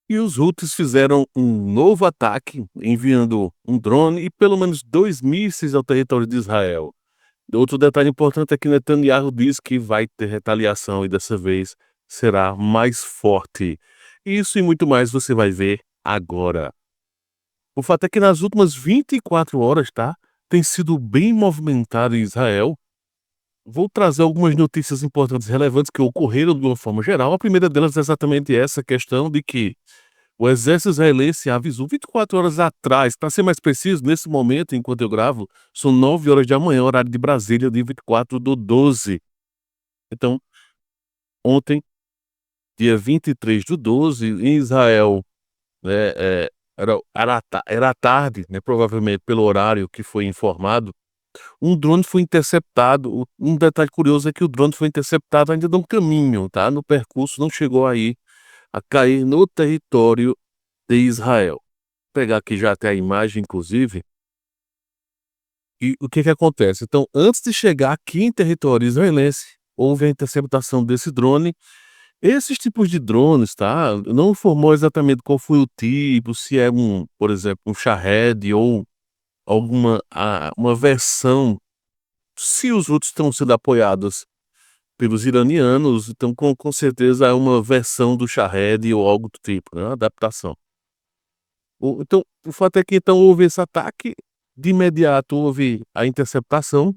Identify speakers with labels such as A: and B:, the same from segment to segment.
A: E os Houthis fizeram um novo ataque, enviando um drone e pelo menos 2 mísseis ao território de Israel. Outro detalhe importante é que Netanyahu diz que vai ter retaliação e dessa vez será mais forte. Isso e muito mais você vai ver agora. O fato é que nas últimas 24 horas, tá? Tem sido bem movimentado em Israel. Vou trazer algumas notícias importantes e relevantes que ocorreram de uma forma geral. A primeira delas é exatamente essa questão de que o exército israelense avisou 24 horas atrás, para ser mais preciso, nesse momento, enquanto eu gravo, são 9 horas da manhã, horário de Brasília, dia 24/12. Então, ontem, dia 23/12, em Israel, né, era tarde, né, provavelmente pelo horário que foi informado, um drone foi interceptado. Um detalhe curioso é que o drone foi interceptado ainda no caminho, tá? No percurso, não chegou aí a cair no território de Israel. Vou pegar aqui já até a imagem, inclusive. E o que acontece? Então, antes de chegar aqui em território israelense, houve a interceptação desse drone. Esses tipos de drones, tá? Não informou exatamente qual foi o tipo, se é por exemplo, um Shahed ou uma versão. Se os outros estão sendo apoiados pelos iranianos, então com certeza é uma versão do Shahed ou algo do tipo, né? Uma adaptação. Então, o fato é que então houve esse ataque, de imediato houve a interceptação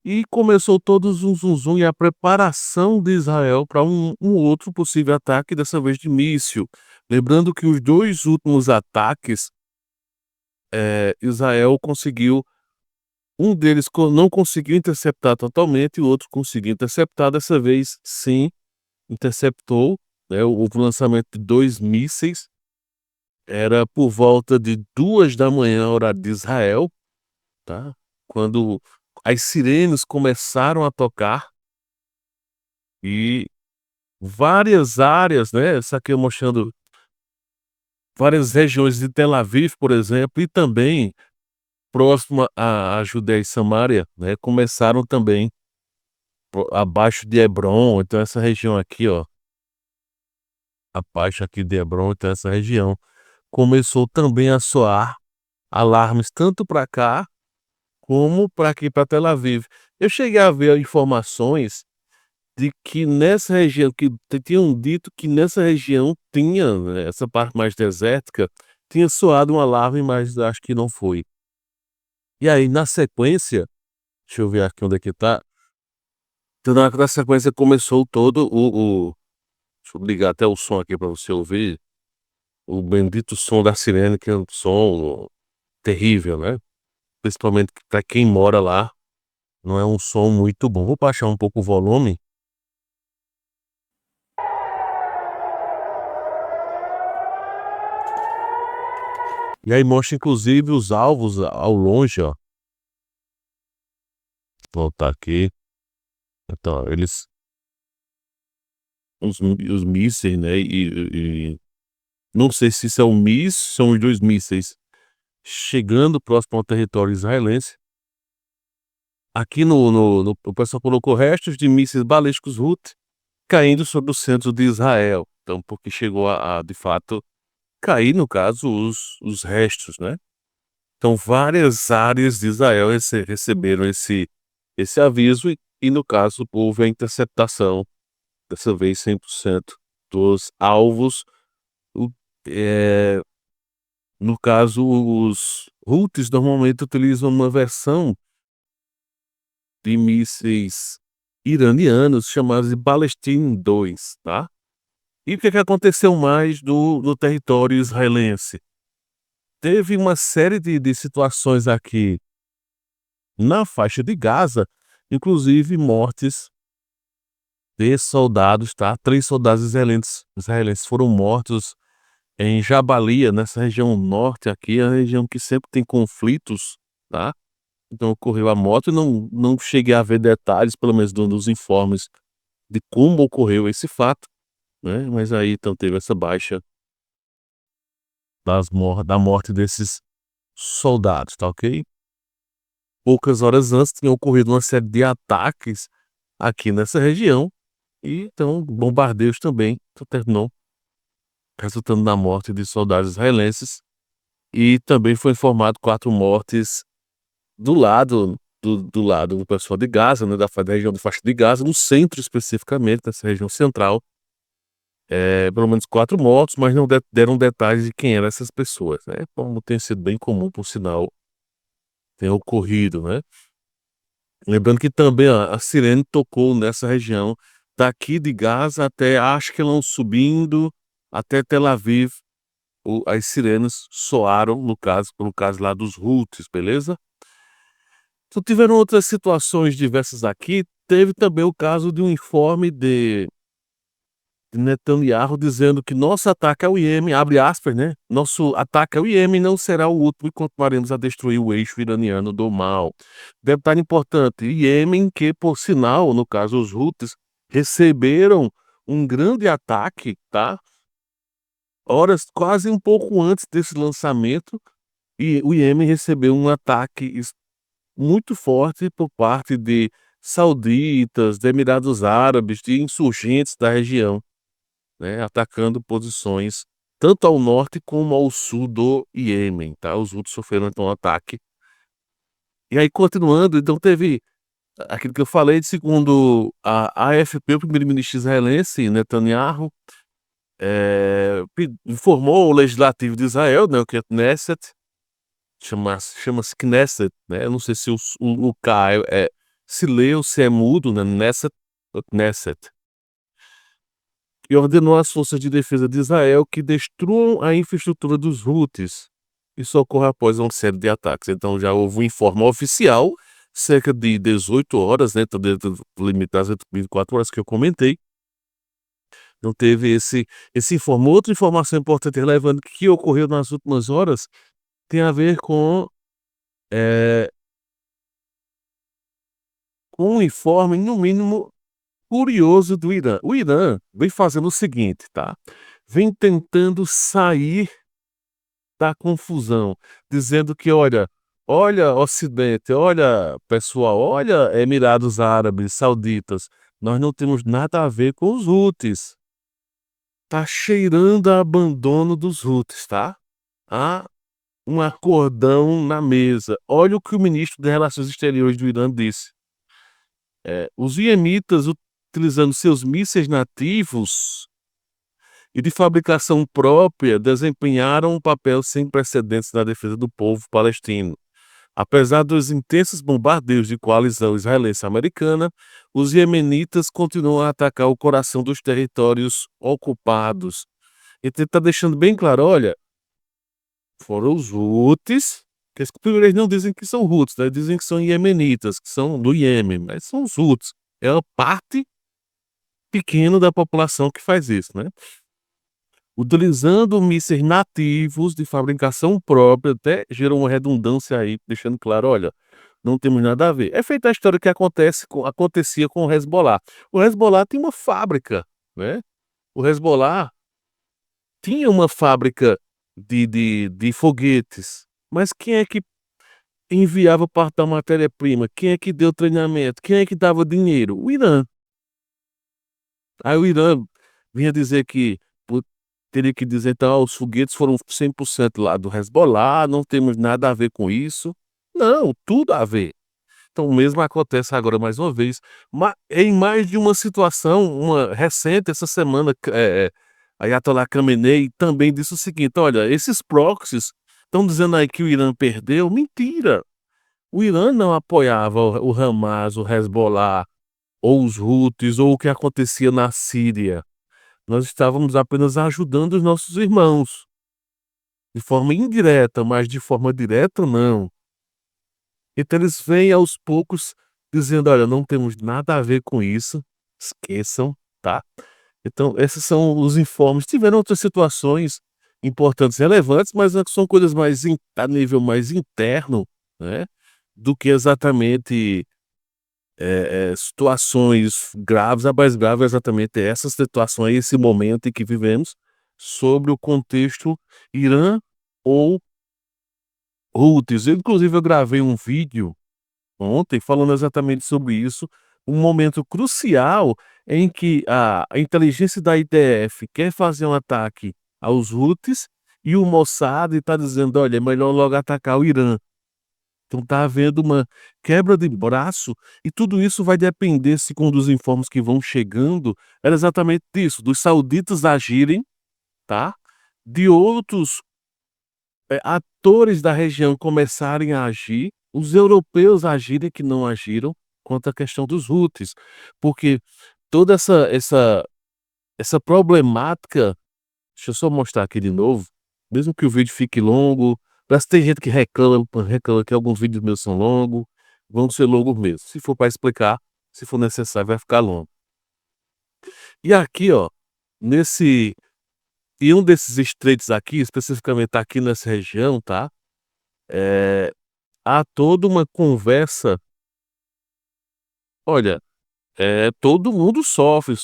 A: e começou todo o zum zum zum e a preparação de Israel para um outro possível ataque, dessa vez de míssil. Lembrando que os 2 últimos ataques, Israel conseguiu. Um deles não conseguiu interceptar totalmente, o outro conseguiu interceptar. Dessa vez, sim, interceptou, né? Houve o lançamento de 2 mísseis. Era por volta de 2 da manhã, horário de Israel, tá? Quando as sirenes começaram a tocar e várias áreas, né? Essa aqui eu mostrando várias regiões de Tel Aviv, por exemplo, e também próxima à Judéia e Samaria, né? Começaram também abaixo de Hebron. Então essa região aqui, ó, abaixo aqui de Hebron, então essa região começou também a soar alarmes tanto para cá como para aqui, para Tel Aviv. Eu cheguei a ver informações de que nessa região, que tinham dito que nessa região tinha, né, essa parte mais desértica, tinha soado um alarme, mas acho que não foi. E aí, na sequência, deixa eu ver aqui onde é que tá. Então, na sequência começou todo deixa eu ligar até o som aqui para você ouvir, o bendito som da sirene, que é um som terrível, né? Principalmente para quem mora lá, não é um som muito bom. Vou baixar um pouco o volume. E aí mostra inclusive os alvos ao longe, ó. Vou voltar aqui. Então, eles, os mísseis, né? E não sei se isso é um míssil, são os 2 mísseis chegando próximo ao território israelense. Aqui o pessoal colocou restos de mísseis balísticos Houthi caindo sobre o centro de Israel. Então, porque chegou de fato, cair, no caso, os restos, né? Então, várias áreas de Israel receberam esse aviso e, no caso, houve a interceptação, dessa vez 100% dos alvos. O- é, no caso, os Houthis normalmente utilizam uma versão de mísseis iranianos chamados de Balestin 2, tá? E o que aconteceu mais no território israelense? Teve uma série de situações aqui na faixa de Gaza, inclusive mortes de soldados, tá? 3 soldados israelenses foram mortos em Jabalia, nessa região norte aqui, a região que sempre tem conflitos, tá? Então ocorreu a morte. Não cheguei a ver detalhes, pelo menos dos informes, de como ocorreu esse fato, né? Mas aí então teve essa baixa da morte desses soldados, tá ok? Poucas horas antes tinha ocorrido uma série de ataques aqui nessa região e então bombardeios também. Então terminou resultando na morte de soldados israelenses, e também foi informado 4 mortes do lado do pessoal de Gaza, né, da região da faixa de Gaza, no centro especificamente, nessa região central, pelo menos 4 mortos, mas não deram detalhes de quem eram essas pessoas, né, como tem sido bem comum, por sinal, tem ocorrido, né. Lembrando que também a sirene tocou nessa região, daqui de Gaza até Ashkelon, subindo até Tel Aviv, as sirenes soaram, no caso lá dos Houthis, beleza? Então tiveram outras situações diversas aqui, teve também o caso de um informe de Netanyahu dizendo que nosso ataque ao Iêmen, abre aspas, né? Nosso ataque ao Iêmen não será o último e continuaremos a destruir o eixo iraniano do mal. Detalhe importante, Iêmen que, por sinal, no caso os Houthis, receberam um grande ataque, tá? Horas quase um pouco antes desse lançamento, e o Iêmen recebeu um ataque muito forte por parte de sauditas, de Emirados Árabes, de insurgentes da região, né, atacando posições tanto ao norte como ao sul do Iêmen, tá? Os Houthis sofreram então um ataque. E aí continuando, então teve aquilo que eu falei, segundo a AFP, o primeiro-ministro israelense Netanyahu, informou o legislativo de Israel, né, o que é Knesset, chama-se Knesset, né? Eu não sei se o K se lê ou se é mudo, né? Knesset ou Knesset. E ordenou às forças de defesa de Israel que destruam a infraestrutura dos Houthis. Isso ocorre após uma série de ataques. Então já houve um informe oficial, cerca de 18 horas, né? Então, dentro do limite das 24 horas que eu comentei. Não teve esse informe. Outra informação importante e relevante que ocorreu nas últimas horas tem a ver eh, com um informe, no mínimo, curioso do Irã. O Irã vem fazendo o seguinte, tá? Vem tentando sair da confusão, dizendo que, olha Ocidente, olha pessoal, olha Emirados Árabes, Sauditas, nós não temos nada a ver com os Houthis. Tá cheirando a abandono dos Houthis, tá? Há um acordão na mesa. Olha o que o ministro das Relações Exteriores do Irã disse. Os iemitas, utilizando seus mísseis nativos e de fabricação própria, desempenharam um papel sem precedentes na defesa do povo palestino. Apesar dos intensos bombardeios de coalizão israelense-americana, os iemenitas continuam a atacar o coração dos territórios ocupados. E está deixando bem claro, olha, foram os Houthis, que eles não dizem que são Houthis, né? Dizem que são iemenitas, que são do Iêmen, mas são os Houthis. É uma parte pequena da população que faz isso, né? Utilizando mísseis nativos de fabricação própria, até gerou uma redundância aí, deixando claro, olha, não temos nada a ver. É feita a história que acontecia com o Hezbollah. O Hezbollah tem uma fábrica, né? O Hezbollah tinha uma fábrica de foguetes, mas quem é que enviava parte da matéria-prima? Quem é que deu treinamento? Quem é que dava dinheiro? O Irã. Aí o Irã vinha dizer que teria que dizer, então, os foguetes foram 100% lá do Hezbollah, não temos nada a ver com isso. Não, tudo a ver. Então, o mesmo acontece agora mais uma vez, em mais de uma situação, uma recente, essa semana, Ayatollah Khamenei também disse o seguinte: olha, esses proxies estão dizendo aí que o Irã perdeu. Mentira! O Irã não apoiava o Hamas, o Hezbollah, ou os Houthis, ou o que acontecia na Síria. Nós estávamos apenas ajudando os nossos irmãos, de forma indireta, mas de forma direta, não. Então eles vêm aos poucos dizendo: olha, não temos nada a ver com isso, esqueçam, tá? Então, esses são os informes. Tiveram outras situações importantes e relevantes, mas são coisas mais a nível mais interno, né? Do que exatamente situações graves. A mais grave é exatamente essa situação, esse momento em que vivemos, sobre o contexto Irã ou Houthis. Inclusive, eu gravei um vídeo ontem falando exatamente sobre isso, um momento crucial em que a inteligência da IDF quer fazer um ataque aos Houthis, e o Mossad está dizendo: olha, é melhor logo atacar o Irã. Então está havendo uma quebra de braço, e tudo isso vai depender, segundo os informes que vão chegando, era exatamente disso, dos sauditas agirem, tá? De outros atores da região começarem a agir, os europeus agirem, que não agiram, quanto à questão dos Houthis, porque toda essa problemática. Deixa eu só mostrar aqui de novo, mesmo que o vídeo fique longo, parece que tem gente que reclama que alguns vídeos meus são longos, vão ser longos mesmo. Se for para explicar, se for necessário, vai ficar longo. E aqui, ó, nesse em um desses estreitos aqui, especificamente aqui nessa região, tá? Há toda uma conversa. Olha, todo mundo sofre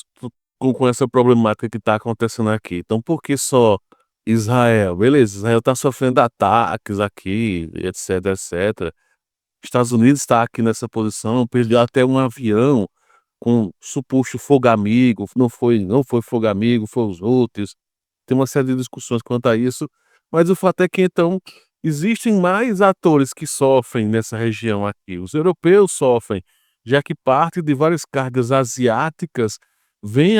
A: com essa problemática que está acontecendo aqui. Então, por que só Israel? Beleza, Israel está sofrendo ataques aqui, etc, etc. Estados Unidos está aqui nessa posição, perdeu até um avião com suposto fogo amigo, não foi fogo amigo, foi os outros. Tem uma série de discussões quanto a isso, mas o fato é que então existem mais atores que sofrem nessa região aqui. Os europeus sofrem, já que parte de várias cargas asiáticas vem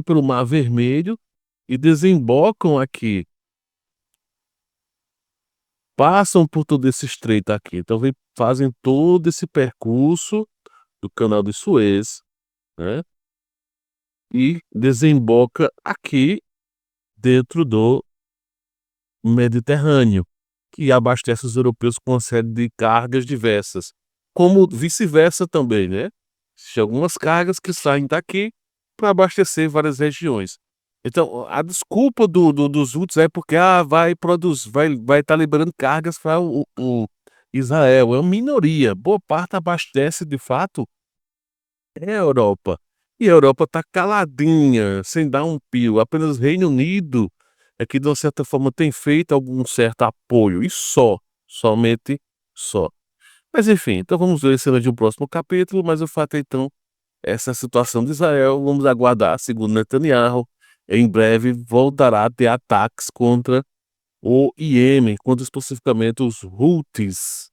A: pelo Mar Vermelho e desembocam aqui, passam por todo esse estreito aqui. Então fazem todo esse percurso do Canal de Suez, né? E desemboca aqui dentro do Mediterrâneo, que abastece os europeus com uma série de cargas diversas, como vice-versa também, né? Existem algumas cargas que saem daqui para abastecer várias regiões. Então, a desculpa dos Houthis é porque vai produzir, vai estar liberando cargas para o Israel. É uma minoria. Boa parte abastece de fato é a Europa. E a Europa está caladinha, sem dar um pio. Apenas o Reino Unido é que, de uma certa forma, tem feito algum certo apoio. E só. Somente só. Mas enfim, então vamos ver cenas de um próximo capítulo. Mas o fato é, então, essa situação de Israel. Vamos aguardar, segundo Netanyahu, em breve voltará a ter ataques contra o Iêmen, contra especificamente os Houthis.